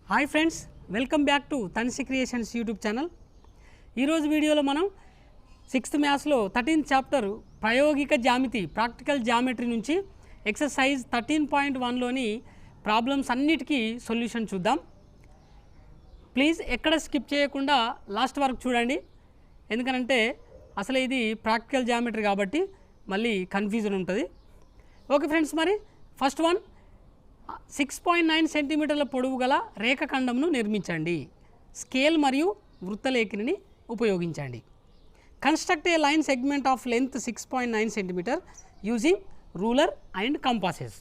Hi friends, welcome back to Tansi creations YouTube channel. ఈరోజు వీడియోలో మనం 6th మ్యాథ్స్లో 13th చాప్టర్ ప్రాయోగిక జ్యామితి ప్రాక్టికల్ జ్యామెట్రీ నుంచి ఎక్సర్సైజ్ 13.1లోని ప్రాబ్లమ్స్ అన్నిటికీ సొల్యూషన్ చూద్దాం. ప్లీజ్ ఎక్కడ స్కిప్ చేయకుండా లాస్ట్ వరకు చూడండి, ఎందుకంటే అసలు ఇది ప్రాక్టికల్ జ్యామెట్రీ కాబట్టి మళ్ళీ కన్ఫ్యూజన్ ఉంటుంది. ఓకే ఫ్రెండ్స్, మరి ఫస్ట్ వన్ 6.9 సెంటీమీటర్ల పొడవు గల రేఖఖండంను నిర్మించండి. స్కేల్ మరియు వృత్తలేఖిని ఉపయోగించండి. Construct a line segment of length 6.9 centimetre using ruler and compasses.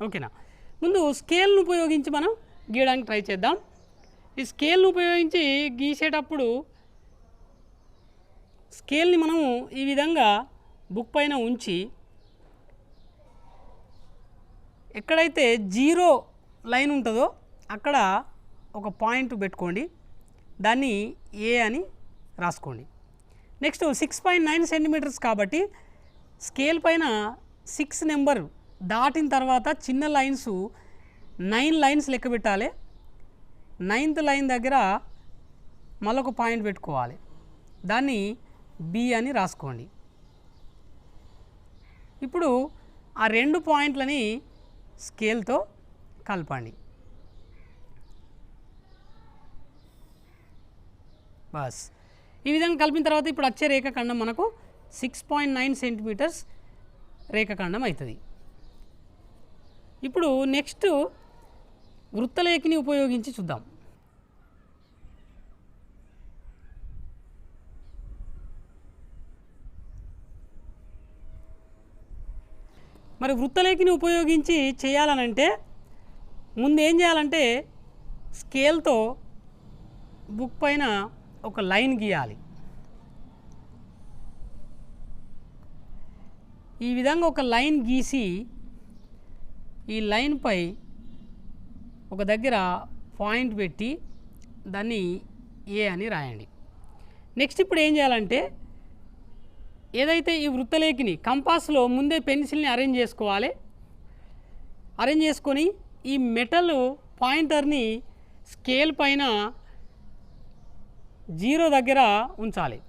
ఓకేనా, ముందు స్కేల్ను ఉపయోగించి మనం గీయడానికి ట్రై చేద్దాం. ఈ స్కేల్ను ఉపయోగించి గీసేటప్పుడు స్కేల్ని మనము ఈ విధంగా బుక్ పైన ఉంచి ఎక్కడైతే జీరో లైన్ ఉంటుందో అక్కడ ఒక పాయింట్ పెట్టుకోండి, దాన్ని ఏ అని రాసుకోండి. నెక్స్ట్ 6.9 సెంటీమీటర్స్ కాబట్టి స్కేల్ పైన 6 నెంబర్ దాటిన తర్వాత చిన్న లైన్స్ 9 లైన్స్ లెక్క పెట్టాలి. 9th లైన్ దగ్గర మళ్ళొక పాయింట్ పెట్టుకోవాలి, దాన్ని బి అని రాసుకోండి. ఇప్పుడు ఆ రెండు పాయింట్లని స్కేల్తో కలపండి. బస్ ఈ విధంగా కలిపిన తర్వాత ఇప్పుడు వచ్చే రేఖాఖండం మనకు 6.9 సెంటీమీటర్స్ రేఖాఖండం అవుతుంది. ఇప్పుడు నెక్స్ట్ వృత్తలేఖిని ఉపయోగించి చూద్దాం. మరి వృత్తలేఖిని ఉపయోగించి చేయాలనంటే ముందు ఏం చేయాలంటే స్కేల్తో బుక్ పైన ఒక లైన్ గీయాలి. ఈ విధంగా ఒక లైన్ గీసి ఈ లైన్పై ఒక దగ్గర పాయింట్ పెట్టి దాన్ని ఏ అని రాయండి. నెక్స్ట్ ఇప్పుడు ఏం చేయాలంటే ఏదైతే ఈ వృత్తలేఖిని కంపాస్లో ముందే పెన్సిల్ని అరేంజ్ చేసుకోవాలి. అరేంజ్ చేసుకొని ఈ మెటల్ పాయింటర్ని స్కేల్ పైన 0 దగ్గర ఉంచాలి.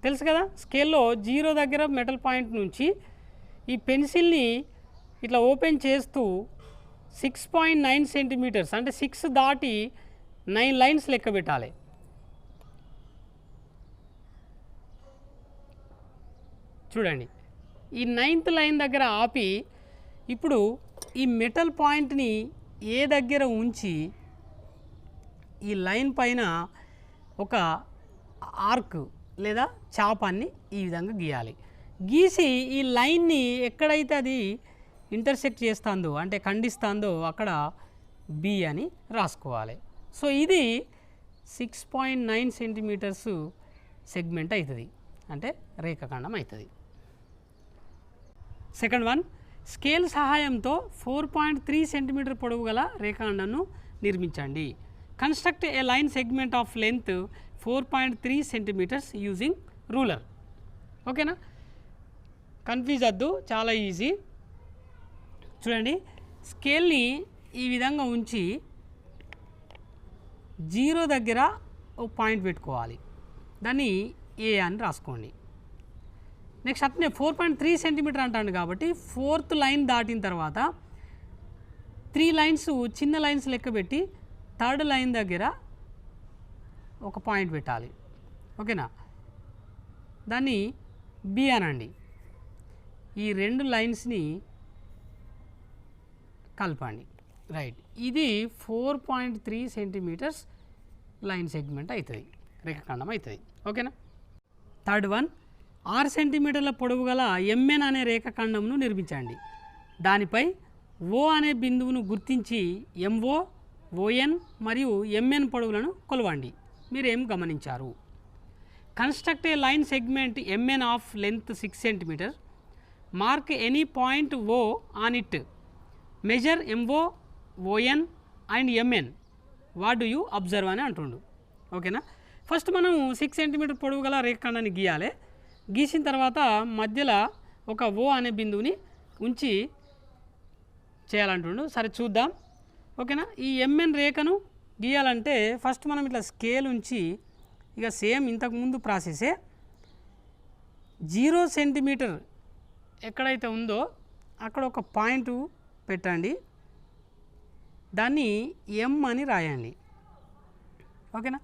తెలుసు కదా, స్కేల్లో 0 దగ్గర మెటల్ పాయింట్ నుంచి ఈ పెన్సిల్ని ఇట్లా ఓపెన్ చేస్తూ 6.9 సెంటీమీటర్స్ అంటే 6 దాటి 9 లైన్స్ లెక్క పెట్టాలి. చూడండి, ఈ 9th లైన్ దగ్గర ఆపి ఇప్పుడు ఈ మెటల్ పాయింట్ని ఏ దగ్గర ఉంచి ఈ లైన్ పైన ఒక ఆర్క్ లేదా చాపాన్ని ఈ విధంగా గీయాలి. గీసి ఈ లైన్ని ఎక్కడైతే అది ఇంటర్సెక్ట్ చేస్తుందో అంటే ఖండిస్తుందో అక్కడ బి అని రాసుకోవాలి. సో ఇది 6.9 సెంటీమీటర్స్ సెగ్మెంట్ అవుతుంది, అంటే రేఖాఖండం అవుతుంది. సెకండ్ వన్ స్కేల్ సహాయంతో 4.3 సెంటీమీటర్ పొడవు గల రేఖాఖండంను నిర్మించండి. Construct a line segment of length 4.3 centimetres using ruler. ఓకేనా, కన్ఫ్యూజ్ వద్దు, చాలా ఈజీ. చూడండి, స్కేల్ని ఈ విధంగా ఉంచి 0 దగ్గర ఒక పాయింట్ పెట్టుకోవాలి, దాన్ని ఏ అని రాసుకోండి. నెక్స్ట్ అట్నే 4.3 సెంటీమీటర్ అంటాను కాబట్టి 4th లైన్ దాటిన తర్వాత 3 లైన్స్ చిన్న లైన్స్ లెక్క పెట్టి 3rd లైన్ దగ్గర ఒక పాయింట్ పెట్టాలి. ఓకేనా, దాన్ని బి అనండి. ఈ 2 లైన్స్ని కలపండి. రైట్, ఇది 4.3 సెంటీమీటర్స్ లైన్ సెగ్మెంట్ అవుతుంది, రేఖాఖండం అవుతుంది. ఓకేనా, థర్డ్ వన్ 6 సెంటీమీటర్ల పొడవు గల ఎంఎన్ అనే రేఖాఖండంను నిర్మించండి. దానిపై ఓ అనే బిందువును గుర్తించి ఎంఓ, ఓఎన్ మరియు ఎంఎన్ పొడవులను కొలవండి. మీరేం గమనించారు? Construct a line segment MN of length 6 centimetre. Mark any point O on it. Measure MO, ON and MN. What do you observe అని అంటుండు. ఓకేనా, ఫస్ట్ మనం 6 సెంటీమీటర్ పొడవు గల రేఖాఖండాన్ని గీయాలి. గీసిన తర్వాత మధ్యలో ఒక ఓ అనే బిందువుని ఉంచి చేయాలంటుండు. సరే చూద్దాం. ఓకేనా. ఈ ఎంఎన్ రేఖను గీయాలంటే ఫస్ట్ మనం ఇట్లా స్కేల్ ఉంచి ఇక సేమ్ ఇంతకుముందు ప్రాసెసే 0 సెంటీమీటర్ ఎక్కడైతే ఉందో అక్కడ ఒక పాయింట్ పెట్టండి, దాన్ని ఎం అని రాయండి. ఓకేనా.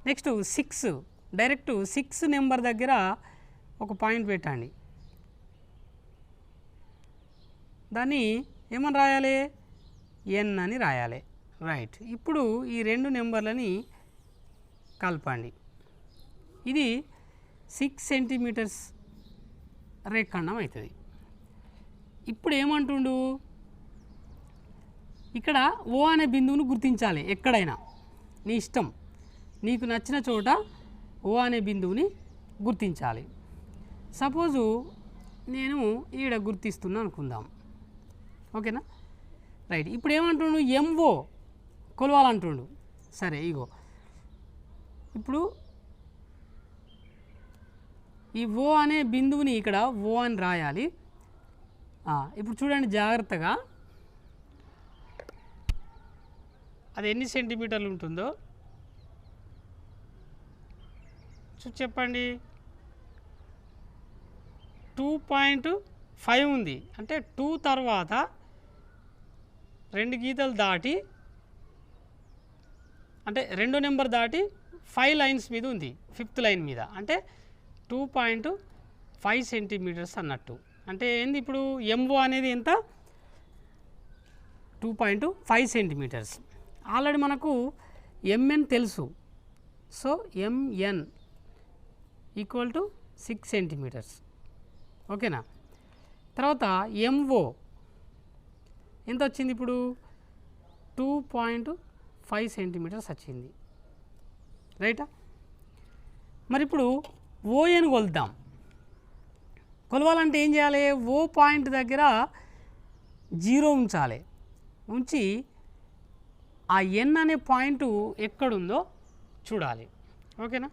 నెక్స్ట్ 6 డైరెక్ట్ 6 నెంబర్ దగ్గర ఒక పాయింట్ పెట్టండి, దాన్ని ఏమని రాయాలి, ఎన్ అని రాయాలి. రైట్. ఇప్పుడు ఈ 2 నెంబర్లని కలపండి. ఇది 6 సెంటీమీటర్స్ రేఖండం అవుతుంది. ఇప్పుడు ఏమంటుండు, ఇక్కడ ఓ అనే బిందువును గుర్తించాలి. ఎక్కడైనా నీ ఇష్టం, నీకు నచ్చిన చోట ఓ అనే బిందువుని గుర్తించాలి. సపోజు నేను ఈడ గుర్తిస్తున్నా అనుకుందాం. ఓకేనా. రైట్. ఇప్పుడు ఏమంటుండు, ఎంఓ కొలవాలంటుండు. సరే ఇగో ఇప్పుడు ఈ ఓ అనే బిందువుని ఇక్కడ ఓ అని రాయాలి. ఇప్పుడు చూడండి జాగ్రత్తగా, అది ఎన్ని సెంటీమీటర్లు ఉంటుందో చెప్పండి. 2.5 ఉంది అంటే 2 తర్వాత 2 గీతలు దాటి అంటే 2 నెంబర్ దాటి 5 లైన్స్ మీద ఉంది, 5th లైన్ మీద, అంటే 2.5 సెంటీమీటర్స్ అన్నట్టు. అంటే ఏంది ఇప్పుడు ఎంఓ అనేది ఎంత, 2.5 సెంటీమీటర్స్. ఆల్రెడీ మనకు ఎంఎన్ తెలుసు, so MN equal to 6 centimetres. ఓకేనా. తర్వాత ఎంఓ ఎంత వచ్చింది ఇప్పుడు, 2.5 సెంటీమీటర్స్ వచ్చింది. రైటా. మరి ఇప్పుడు ఓఎన్ కొలుద్దాం. కొలవాలంటే ఏం చేయాలి, ఓ పాయింట్ దగ్గర 0 ఉంచాలి, ఉంచి ఆ ఎన్ అనే పాయింట్ ఎక్కడుందో చూడాలి. ఓకేనా.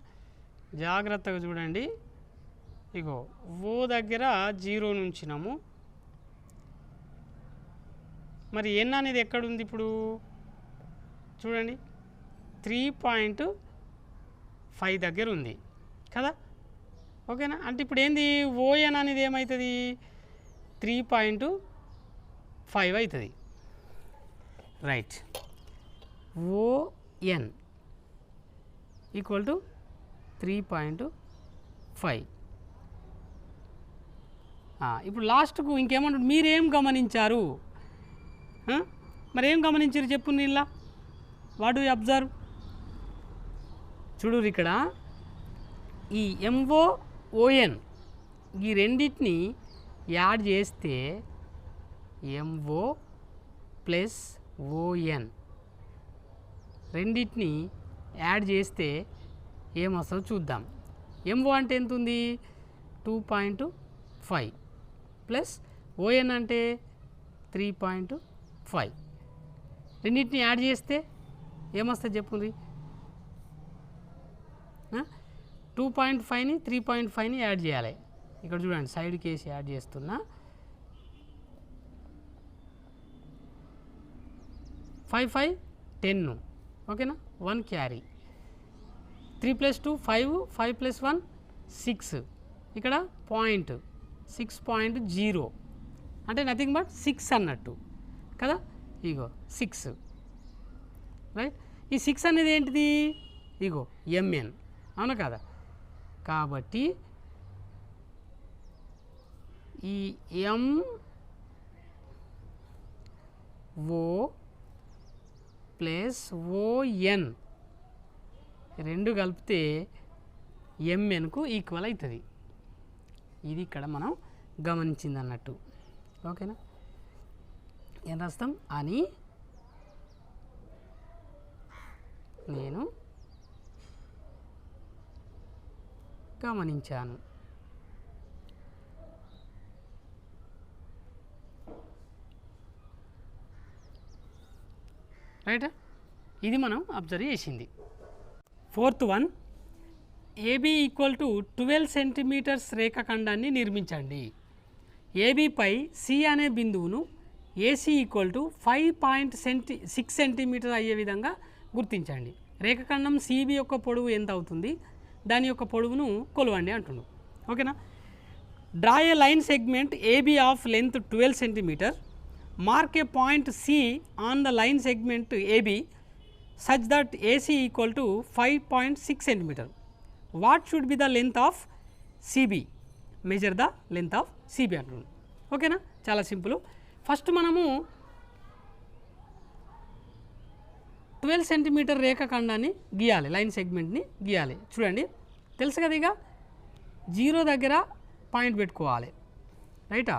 జాగ్రత్తగా చూడండి. ఇగో ఓ దగ్గర 0 ఉంచినాము, మరి ఎన్ అనేది ఎక్కడుంది ఇప్పుడు చూడండి, 3.5 దగ్గర ఉంది కదా. ఓకేనా. అంటే ఇప్పుడు ఏంది, ఓఎన్ అనేది ఏమవుతుంది, 3.5 అవుతుంది. రైట్. ON equal to 3.5. ఇప్పుడు లాస్ట్కు ఇంకేమంటారు, మీరేం గమనించారు, మరి ఏం గమనించారు చెప్పు నీళ్ళ, వాట్ డు యు అబ్జర్వ్. చూడు ఇక్కడ ఈ ఎంఓ ఓఎన్ ఈ రెండింటిని యాడ్ చేస్తే ఎంఓ ప్లస్ ఓఎన్ రెండింటిని యాడ్ చేస్తే ఏమొస్తుందో చూద్దాం. ఎంఓ అంటే ఎంత ఉంది, 2.5 ప్లస్ ఓఎన్ అంటే 3.5. రెండింటిని యాడ్ చేస్తే ఏమొస్తుంది చెప్పుంది. 2.5ని 3.5ని యాడ్ చేయాలి. ఇక్కడ చూడండి సైడ్కి వేసి యాడ్ చేస్తున్నా. 5 5 10. ఓకేనా. 1 క్యారీ. 3 + 2 5, 5 + 1 6. ఇక్కడ పాయింట్ 6.0 అంటే నథింగ్ బట్ 6 అన్నట్టు కదా. ఇగో 6. రైట్. ఈ 6 అనేది ఏంటిది, ఇగో ఎంఎన్, అవునా కదా. కాబట్టి ఈ ఎంఓ ప్లస్ ఓఎన్ రెండు కలిపితే ఎంఎన్కు ఈక్వల్ అవుతుంది. ఇది ఇక్కడ మనం గమనించింది అన్నట్టు. ఓకేనా. ఏం రాస్తాం, అని నేను గమనించాను. రైటా. ఇది మనం అబ్జర్వ్ చేసింది. 4th one, AB equal to 12 centimetres రేఖాఖండాన్ని నిర్మించండి. ఏబీపై సి అనే బిందువును ఏసీ ఈక్వల్ టు 5.6 సెంటీమీటర్ అయ్యే విధంగా గుర్తించండి. రేఖాఖండం సిబి యొక్క పొడవు ఎంత అవుతుంది, దాని యొక్క పొడవును కొలవండి అంటున్నాడు. ఓకేనా. Draw a line segment AB of length 12 centimetre. Mark a point C on the line segment AB such that AC equal to 5.6 centimeter. What should be the length of CB? Measure the length of CB అంటున్నాను. ఓకేనా, చాలా simple. First మనము 12 centimetre రేఖాఖండాన్ని గీయాలి, line సెగ్మెంట్ని గీయాలి. చూడండి, తెలుసు కదా, ఇక 0 దగ్గర పాయింట్ పెట్టుకోవాలి, రైటా.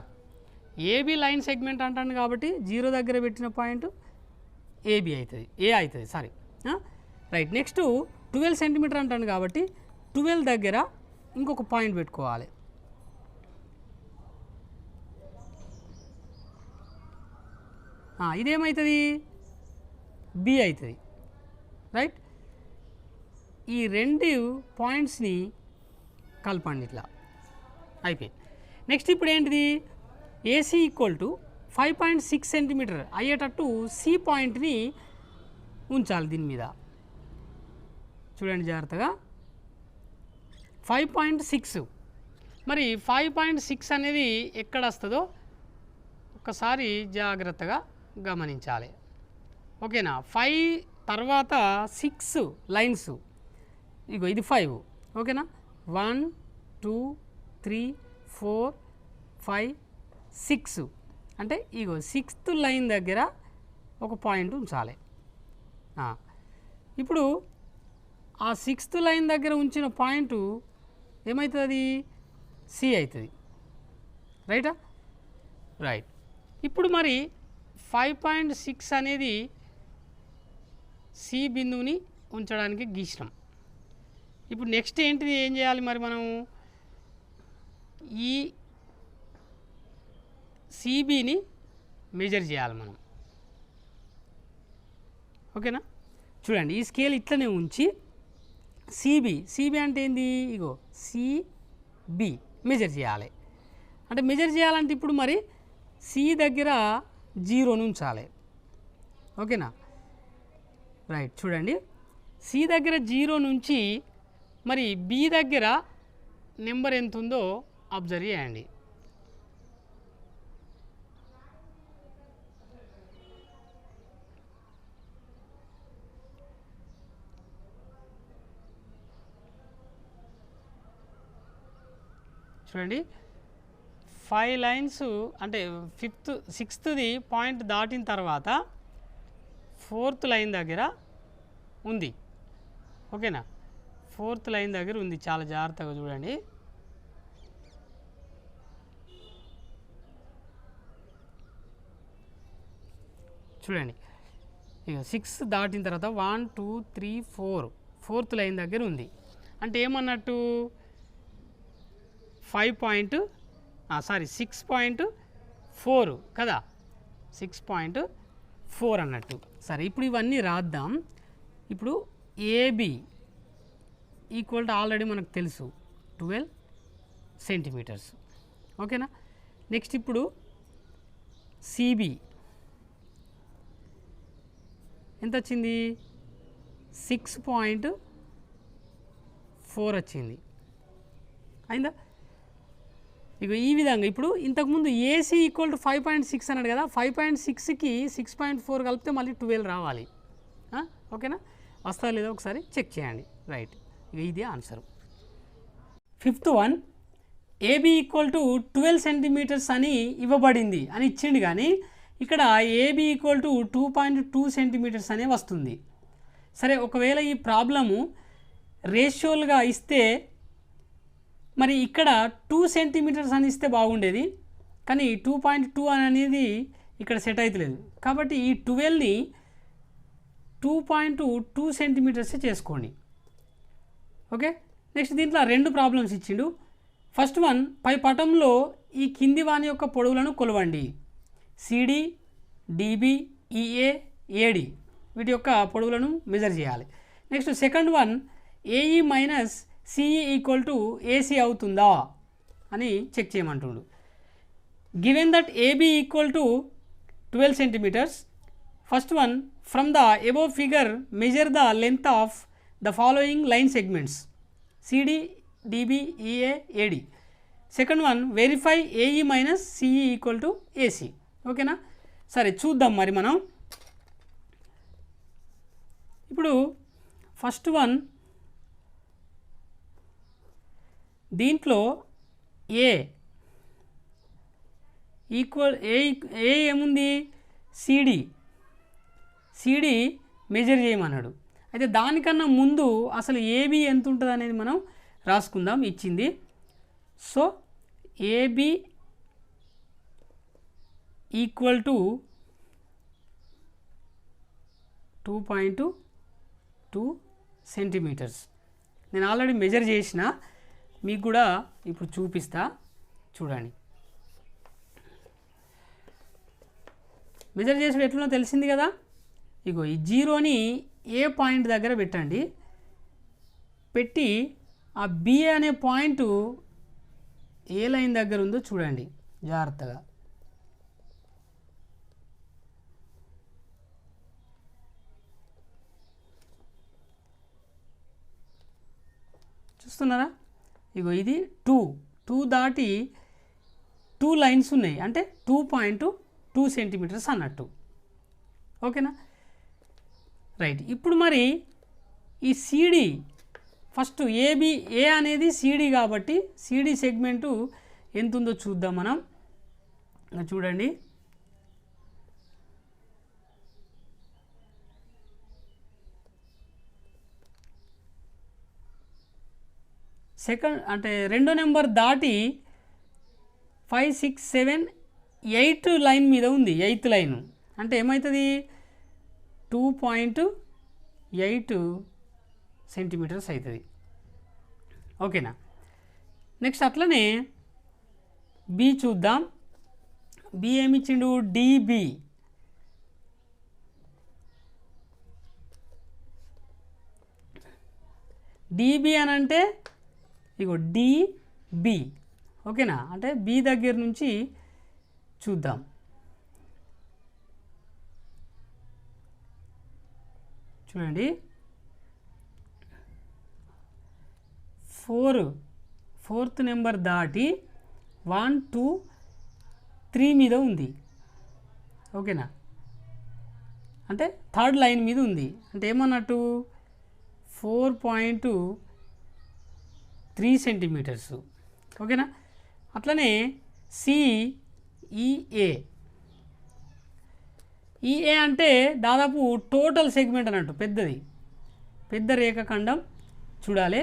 ఏబీ లైన్ సెగ్మెంట్ అంటాను కాబట్టి 0 దగ్గర పెట్టిన పాయింట్ ఏబీ అవుతుంది, ఏ అవుతుంది, సారీ, రైట్. నెక్స్ట్ 12 సెంటీమీటర్ అంటాను కాబట్టి 12 దగ్గర ఇంకొక పాయింట్ పెట్టుకోవాలి. ఇదేమవుతుంది, బి అవుతుంది, రైట్. ఈ రెండు పాయింట్స్ని కలపండి, ఇట్లా అయిపోయింది. నెక్స్ట్ ఇప్పుడు ఏంటిది, ఏసీ ఈక్వల్ టు 5.6 సెంటీమీటర్ అయ్యేటట్టు సి పాయింట్ని ఉంచాలి దీని మీద. చూడండి జాగ్రత్తగా, 5.6. మరి 5.6 అనేది ఎక్కడ వస్తుందో ఒకసారి జాగ్రత్తగా గమనించాలి. ఓకేనా. 5 తర్వాత 6 లైన్స్, ఇగో ఇది 5. ఓకేనా. 1 2 3 4 5 6 అంటే ఇగో 6th లైన్ దగ్గర ఒక పాయింట్ ఉంచాలి. ఇప్పుడు ఆ 6th లైన్ దగ్గర ఉంచిన పాయింట్ ఏమవుతుంది, సి అవుతుంది, రైటా, రైట్. ఇప్పుడు మరి 5.6 అనేది సి బిందువుని ఉంచడానికి గీసినాం. ఇప్పుడు నెక్స్ట్ ఏంటిది, ఏం చేయాలి మరి మనం, ఈ సిబిని మెజర్ చేయాలి మనం. ఓకేనా. చూడండి, ఈ స్కేల్ ఇట్లనే ఉంచి సిబి అంటే ఏంది, ఇగో సిబి మెజర్ చేయాలి. అంటే మెజర్ చేయాలంటే ఇప్పుడు మరి సి దగ్గర 0 ఉంచాలి. ఓకేనా, రైట్. చూడండి, సి దగ్గర 0 నుంచి మరి బి దగ్గర నెంబర్ ఎంత ఉందో అబ్జర్వ్ చేయండి. చూడండి, 5 లైన్స్ అంటే 6th పాయింట్ దాటిన తర్వాత 4th లైన్ దగ్గర ఉంది. ఓకేనా, 4th లైన్ దగ్గర ఉంది, చాలా జాగ్రత్తగా చూడండి. చూడండి, ఇక 6 దాటిన తర్వాత 1 2 3 4 4th లైన్ దగ్గర ఉంది. అంటే ఏమన్నట్టు 6.4 కదా, 6.4 అన్నట్టు. సరే, ఇప్పుడు ఇవన్నీ రాద్దాం. ఇప్పుడు ఏబి ఈక్వల్ టు ఆల్రెడీ మనకు తెలుసు 12 సెంటీమీటర్స్. ఓకేనా. నెక్స్ట్ ఇప్పుడు సిబి ఎంత వచ్చింది, 6.4 వచ్చింది, అయిందా. ఇక ఈ విధంగా ఇప్పుడు ఇంతకుముందు ఏసీ ఈక్వల్ టు 5.6 అన్నాడు కదా, 5.6కి 6.4 కలిపితే మళ్ళీ 12 రావాలి. ఓకేనా, వస్తా లేదా ఒకసారి చెక్ చేయండి, రైట్. ఇక ఇది answer. 5th one, AB equal to 12 centimetres అని ఇవ్వబడింది అని ఇచ్చిండు, కానీ ఇక్కడ ఏబి ఈక్వల్ టు 2.2 సెంటీమీటర్స్ అనే వస్తుంది. సరే, ఒకవేళ ఈ ప్రాబ్లము రేషియోలుగా ఇస్తే మరి ఇక్కడ 2 సెంటీమీటర్స్ అని ఇస్తే బాగుండేది, కానీ 2.2 అనేది ఇక్కడ సెట్ అవుతలేదు. కాబట్టి ఈ 12ని 2.2 సెంటీమీటర్సే చేసుకోండి. ఓకే. నెక్స్ట్ దీంట్లో 2 ప్రాబ్లమ్స్ ఇచ్చిండు. ఫస్ట్ వన్, పై పటంలో ఈ కింది వాని యొక్క పొడవులను కొలవండి. సిడి, డిబి, ఈఏ, ఏడి వీటి యొక్క పొడవులను మెజర్ చేయాలి. Next second one, AE minus CE equal to AC అవుతుందా అని చెక్ చేయమంటుండు. Given that AB equal to 12 centimeters. First one, from the above figure measure the length of the following line segments CD, DB, EA, AD. Second one, verify AE minus CE equal to AC. ఓకేనా? సరే చూద్దాం మరి మనం. ఇప్పుడు first one, దీంట్లో ఏ equal ఏ ఏముంది, CD measure చేయమన్నాడు. అయితే దానికన్నా ముందు అసలు ఏబి ఎంత ఉంటుంది అనేది మనం రాసుకుందాం. ఇచ్చింది. So AB equal to 2.2 centimetres. నేను ఆల్రెడీ మెజర్ చేసిన, మీకు కూడా ఇప్పుడు చూపిస్తా, చూడండి. మెజర్ చేసి ఎట్లనో తెలిసింది కదా. ఇగో ఈ జీరోని ఏ పాయింట్ దగ్గర పెట్టండి, పెట్టి ఆ బి అనే పాయింట్ ఏ లైన్ దగ్గర ఉందో చూడండి జాగ్రత్తగా. చూస్తున్నారా? ఇగో ఇది 2 దాటి 2 లైన్స్ ఉన్నాయి, అంటే 2.2 సెంటీమీటర్స్ అన్నట్టు. ఓకేనా? రైట్. ఇప్పుడు మరి ఈ సిడి ఫస్ట్ ఏ అనేది సిడి కాబట్టి సిడి సెగ్మెంటు ఎంత ఉందో చూద్దాం మనం. చూడండి, సెకండ్ అంటే రెండో నెంబర్ దాటి 5, 6, 7, 8 లైన్ మీద ఉంది. 8th లైన్ అంటే ఏమవుతుంది, 2.8 సెంటీమీటర్స్ అవుతుంది. ఓకేనా? నెక్స్ట్ అట్లనే బి చూద్దాం. B ఏమిచ్చిండు, dB. డిబి అని అంటే ఇగో డిబి. ఓకేనా? అంటే బి దగ్గర నుంచి చూద్దాం. చూడండి, 4th నెంబర్ దాటి 1, 2, 3 మీద ఉంది. ఓకేనా? అంటే 3rd లైన్ మీద ఉంది. అంటే ఏమన్నట్టు 4.3 సెంటీమీటర్స్. ఓకేనా? అట్లనే సిఈఏ అంటే దాదాపు టోటల్ సెగ్మెంట్ అన్నట్టు, పెద్ద రేఖాఖండం చూడాలి.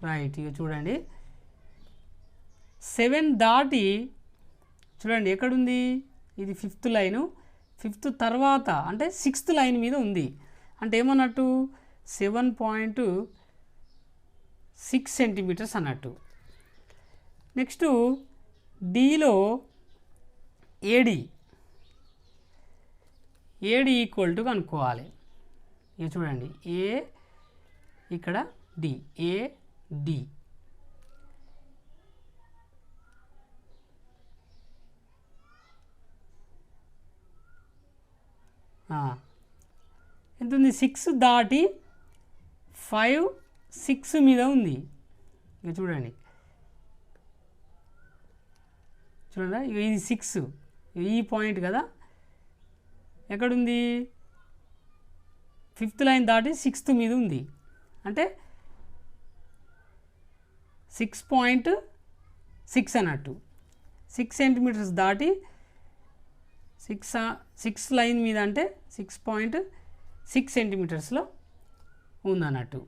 రైట్. ఇక చూడండి, 7 దాటి చూడండి ఎక్కడుంది, ఇది 5th లైను. 5th తర్వాత అంటే 6th లైన్ మీద ఉంది. అంటే ఏమన్నట్టు 7.6 సెంటీమీటర్స్ అన్నట్టు. నెక్స్ట్ డిలో ఏడి ఈక్వల్ టు కనుక్కోవాలి. ఇక చూడండి, ఏ ఇక్కడ డి, ఏడి. ఎంత ఉంది, 6 దాటి 5, 6 మీద ఉంది. ఇక చూడండి ఇక ఇది 6, ఈ పాయింట్ కదా. ఎక్కడుంది, 5th లైన్ దాటి 6th మీద ఉంది. అంటే 6.6 అన్నట్టు. 6 సెంటీమీటర్స్ దాటి 6 లైన్ మీద అంటే 6.6 సెంటీమీటర్స్లో ఉందన్నట్టు.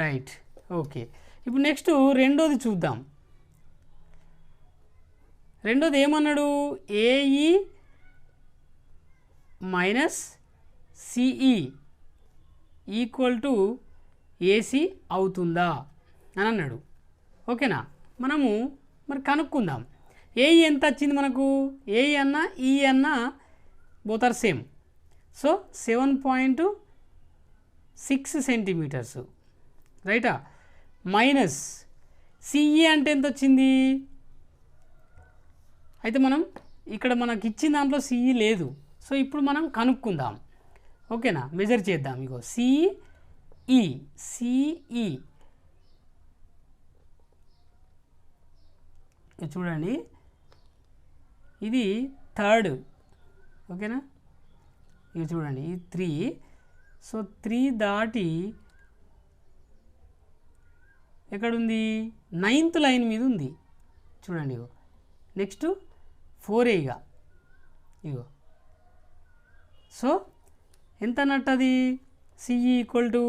రైట్. ఓకే. ఇప్పుడు నెక్స్ట్ రెండోది చూద్దాం. రెండోది ఏమన్నాడు, AE minus CE equal to AC అవుతుందా అని అన్నాడు. ఓకేనా? మనము మరి కనుక్కుందాం. ఏఈ ఎంత వచ్చింది మనకు, ఏఈ అన్న ఈ అన్న both are same. So 7.6 centimetres. రైటా? మైనస్ సిఈ అంటే ఎంత వచ్చింది. అయితే మనం ఇక్కడ మనకి ఇచ్చిన దాంట్లో సిఈ లేదు. సో ఇప్పుడు మనం కనుక్కుందాం. ఓకేనా, మెజర్ చేద్దాం. ఇగో సిఈ చూడండి, ఇది థర్డ్. ఓకేనా, ఇది చూడండి, ఇది 3. సో 3 దాటి ఎక్కడుంది, 9th లైన్ మీద ఉంది. చూడండి, ఇగో నెక్స్ట్ 4A ఇగో. సో ఎంత అన్నట్టు అది, సిఈ ఈక్వల్ టు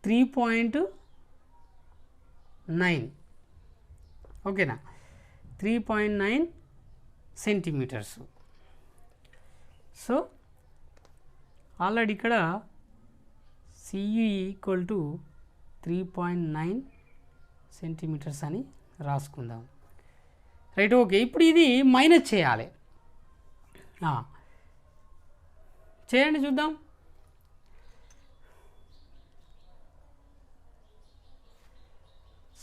3.9. ఓకేనా, 3.9 సెంటీమీటర్స్. సో ఆల్రెడీ ఇక్కడ సిఈ ఈక్వల్ టు 3.9 సెంటీమీటర్స్ అని రాసుకుందాం. Right, okay. ఇప్పుడు ఇది మైనస్ చేయాలి. చేయండి చూద్దాం.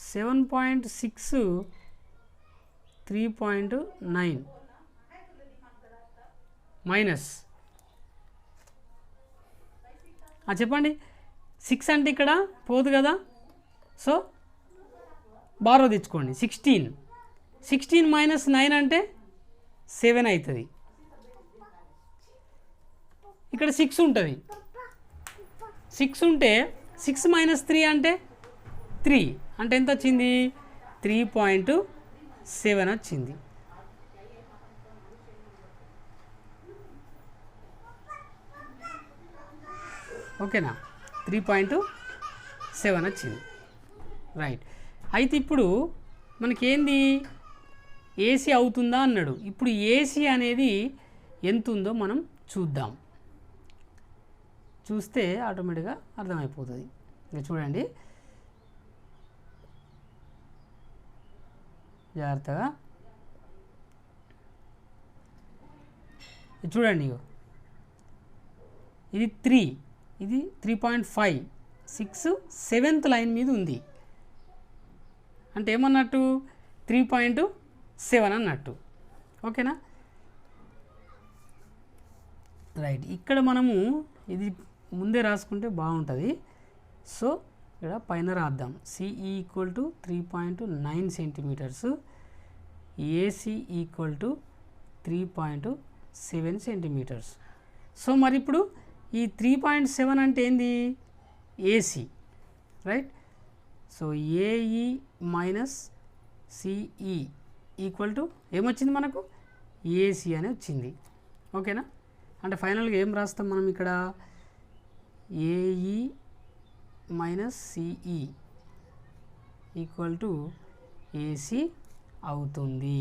(7.6) 3.9 మైనస్ చెప్పండి. 6 అంటే ఇక్కడ పోదు కదా, సో బారో తెచ్చుకోండి. 16 మైనస్ 9 అంటే 7 అవుతుంది. ఇక్కడ 6 ఉంటుంది. 6 ఉంటే 6 మైనస్ 3 అంటే 3 అంటే ఎంత వచ్చింది, 3.7 వచ్చింది. ఓకేనా, 3.7 వచ్చింది. రైట్, అయితే ఇప్పుడు మనకేంది, ఏసీ అవుతుందా అన్నాడు. ఇప్పుడు ఏసీ అనేది ఎంత ఉందో మనం చూద్దాం. చూస్తే ఆటోమేటిక్గా అర్థమైపోతుంది. ఇంకా చూడండి జాగ్రత్తగా, చూడండి. ఇది 3, ఇది 3.5, 6, 7th లైన్ మీద ఉంది. అంటే ఏమన్నట్టు, 3.7 అన్నట్టు. ఓకేనా, రైట్. ఇక్కడ మనము ఇది ముందే రాసుకుంటే బాగుంటుంది. సో ఇక్కడ పైన రాద్దాం. CE equal to 3.9 centimetres, AC equal to 3.7 centimetres. So మరి ఇప్పుడు ఈ 3.7 అంటే ఏంది, AC. Right, so AE minus CE equal to ఏమొచ్చింది మనకు, ఏసీ అని వచ్చింది. ఓకేనా, అంటే ఫైనల్గా ఏం రాస్తాం మనం ఇక్కడ, AE minus CE equal to AC అవుతుంది.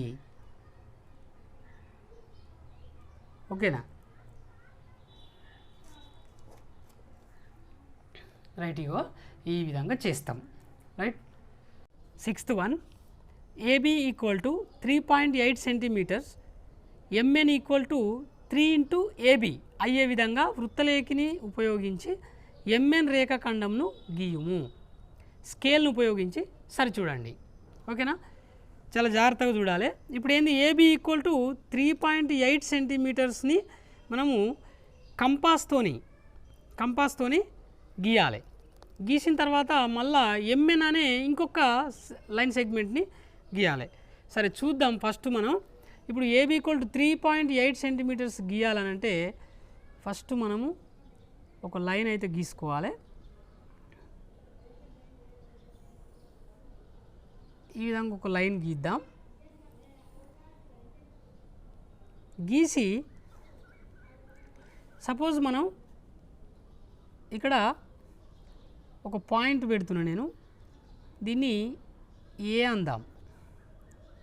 ఓకేనా, రైట్. ఇగో ఈ విధంగా చేస్తాం. Right, 6th one, AB equal to 3.8 centimetres, MN equal to 3 into AB అయ్యే విధంగా వృత్తలేఖిని ఉపయోగించి ఎంఎన్ రేఖాఖండంను గీయుము. స్కేల్ను ఉపయోగించి సరిచూడండి. ఓకేనా, చాలా జాగ్రత్తగా చూడాలి. ఇప్పుడు ఏంది, ఏబి ఈక్వల్ టు 3.8 సెంటీమీటర్స్ని మనము కంపాస్తోని గీయాలి. గీసిన తర్వాత మళ్ళా ఎంఎన్ అనే ఇంకొక లైన్ సెగ్మెంట్ని గీయాలి. సరే చూద్దాం. ఫస్ట్ మనం ఇప్పుడు ఏబి ఈక్వల్ టు 3.8 సెంటీమీటర్స్ గీయాలనంటే ఫస్ట్ మనము ఒక లైన్ అయితే గీసుకోవాలి. ఈ విధంగా ఒక లైన్ గీద్దాం. గీసి సపోజ్ మనం ఇక్కడ ఒక పాయింట్ పెడుతున్నా, నేను దీన్ని ఏ అందాం.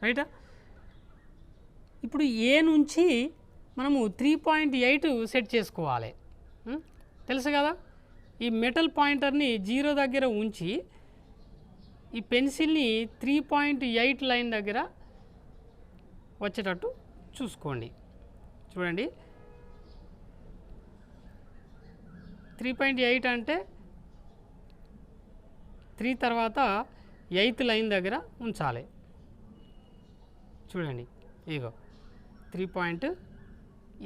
రైటా, ఇప్పుడు ఏ నుంచి మనము 3.8 సెట్ చేసుకోవాలి. తెలుసు కదా, ఈ మెటల్ పాయింటర్ని 0 దగ్గర ఉంచి ఈ పెన్సిల్ని 3.8 లైన్ దగ్గర వచ్చేటట్టు చూసుకోండి. చూడండి, 3.8 అంటే 3 తర్వాత 8th లైన్ దగ్గర ఉంచాలి. చూడండి, ఇగో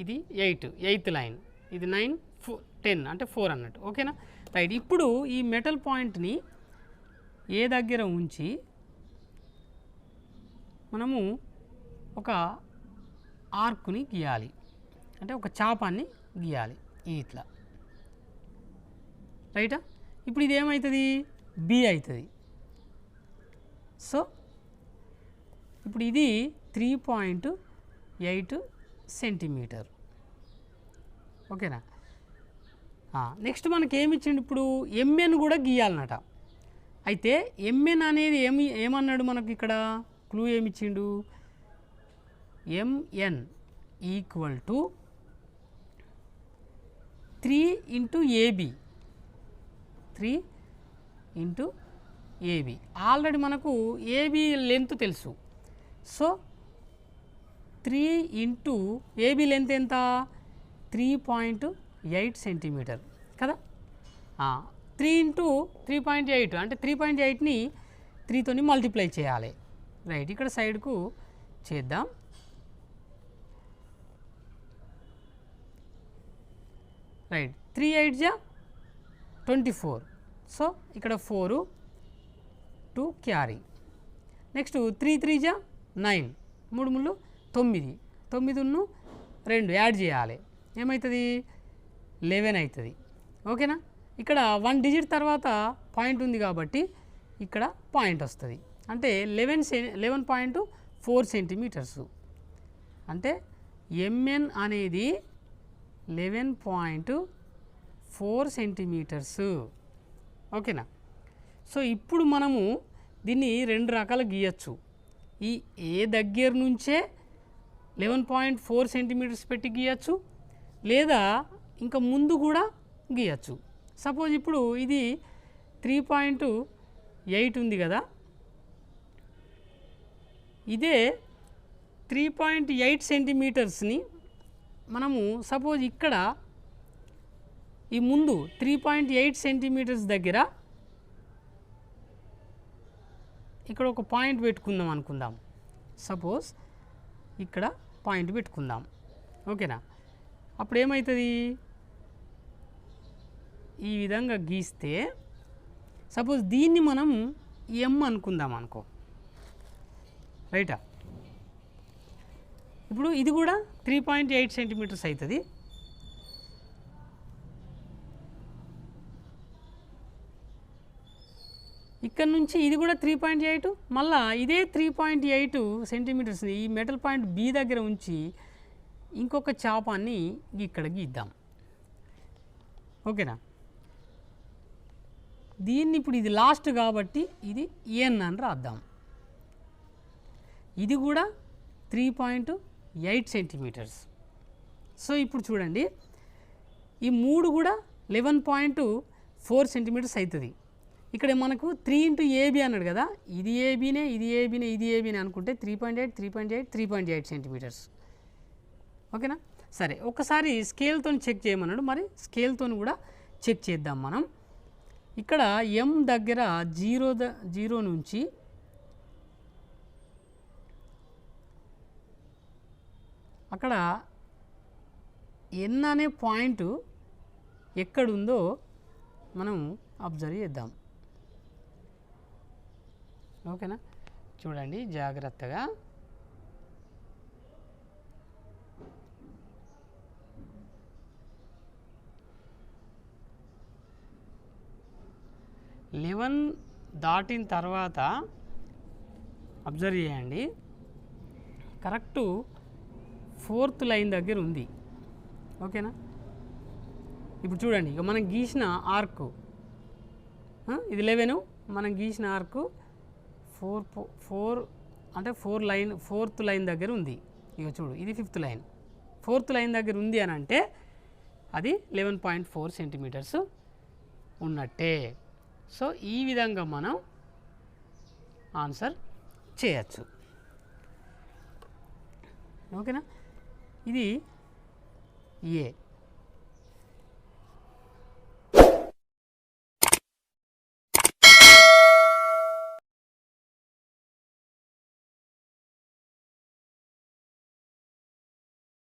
ఇది 8th లైన్, ఇది 9 10 అంటే 4 అన్నట్టు. ఓకేనా రైట్. ఇప్పుడు ఈ మెటల్ పాయింట్ని ఏ దగ్గర ఉంచి మనము ఒక ఆర్క్ని గీయాలి, అంటే ఒక చాపాన్ని గీయాలి ఇట్లా, రైటా. ఇప్పుడు ఇది ఏమవుతుంది, బి అవుతుంది. సో ఇప్పుడు ఇది 3.8 సెంటీమీటర్. ఓకేనా. నెక్స్ట్ మనకి ఏమి ఇచ్చిండు, ఇప్పుడు ఎంఎన్ కూడా గీయాలన్నట. అయితే ఎంఎన్ అనేది ఏమన్నాడు మనకి ఇక్కడ క్లూ ఏమిచ్చిండు, MN equal to 3 × AB, 3 × AB. Already మనకు ఏబి లెంత్ తెలుసు. సో 3 × AB లెంత్ ఎంత, 3.8 సెంటీమీటర్ కదా. 3 × 3.8 అంటే 3.8ని 3తోని మల్టిప్లై చేయాలి. రైట్, ఇక్కడ సైడ్కు చేద్దాం. రైట్, 3 8 24. సో ఇక్కడ 4 2 క్యారీ. నెక్స్ట్ 3 3 9, 3 3 9, 9 2 యాడ్ చేయాలి, ఏమవుతుంది 11 అవుతుంది. ఓకేనా. ఇక్కడ 1 డిజిట్ తర్వాత పాయింట్ ఉంది కాబట్టి ఇక్కడ పాయింట్ వస్తుంది, అంటే 11.4 సెంటీమీటర్స్. అంటే ఎంఎన్ అనేది 11.4 సెంటీమీటర్స్. ఓకేనా. సో ఇప్పుడు మనము దీన్ని 2 రకాలు గీయచ్చు. ఈ ఏ దగ్గర నుంచే 11.4 సెంటీమీటర్స్ పెట్టి గీయచ్చు, లేదా ఇంకా ముందు కూడా గీయచ్చు. సపోజ్ ఇప్పుడు ఇది 3.8 ఉంది కదా, ఇదే 3.8 సెంటీమీటర్స్ని మనము సపోజ్ ఇక్కడ ఈ ముందు 3.8 సెంటీమీటర్స్ దగ్గర ఇక్కడ ఒక పాయింట్ పెట్టుకుందాం అనుకుందాం. సపోజ్ ఇక్కడ పాయింట్ పెట్టుకుందాం. ఓకేనా. అప్పుడు ఏమవుతుంది, ఈ విధంగా గీస్తే సపోజ్ దీన్ని మనం ఎం అనుకుందాం అనుకో, రైటా. ఇప్పుడు ఇది కూడా 3.8 సెంటీమీటర్స్ అవుతుంది. ఇక్కడ నుంచి ఇది కూడా 3.8, మళ్ళా ఇదే 3.8 సెంటీమీటర్స్ని ఈ మెటల్ పాయింట్ బి దగ్గర ఉంచి ఇంకొక చాపాన్ని ఇక్కడ గీద్దాం. ఓకేనా. దీన్ని ఇప్పుడు ఇది లాస్ట్ కాబట్టి ఇది ఎన్ అని రాద్దాం. ఇది కూడా 3.8 సెంటీమీటర్స్. సో ఇప్పుడు చూడండి, ఈ 3 కూడా 11.4 సెంటీమీటర్స్ అవుతుంది. ఇక్కడ మనకు 3 × AB అన్నాడు కదా, ఇది ఏబీనే, ఇది ఏబీనే, ఇది ఏబీనే అనుకుంటే 3.8 3.8 3.8 సెంటీమీటర్స్. ఓకేనా. సరే, ఒకసారి స్కేల్తో చెక్ చేయమన్నాడు, మరి స్కేల్తో కూడా చెక్ చేద్దాం మనం. ఇక్కడ ఎం దగ్గర 0 నుంచి అక్కడ ఎన్ అనే పాయింట్ ఎక్కడుందో మనం అబ్జర్వ్ చేద్దాం. ఓకేనా. చూడండి జాగ్రత్తగా. లెవెన్ దాటిన తర్వాత అబ్జర్వ్ చేయండి, కరెక్టు 4th లైన్ దగ్గర ఉంది. ఓకేనా. ఇప్పుడు చూడండి, ఇక మనం గీసిన ఆర్క్ ఇది 11, మనం గీసిన ఆర్క్ 4 అంటే 4th లైన్ దగ్గర ఉంది. ఇక చూడు, ఇది 5th లైన్, 4th లైన్ దగ్గర ఉంది అని అంటే అది 11.4 సెంటీమీటర్స్ ఉన్నట్టే. సో ఈ విధంగా మనం ఆన్సర్ చేయొచ్చు. ఓకేనా. ఇది ఏ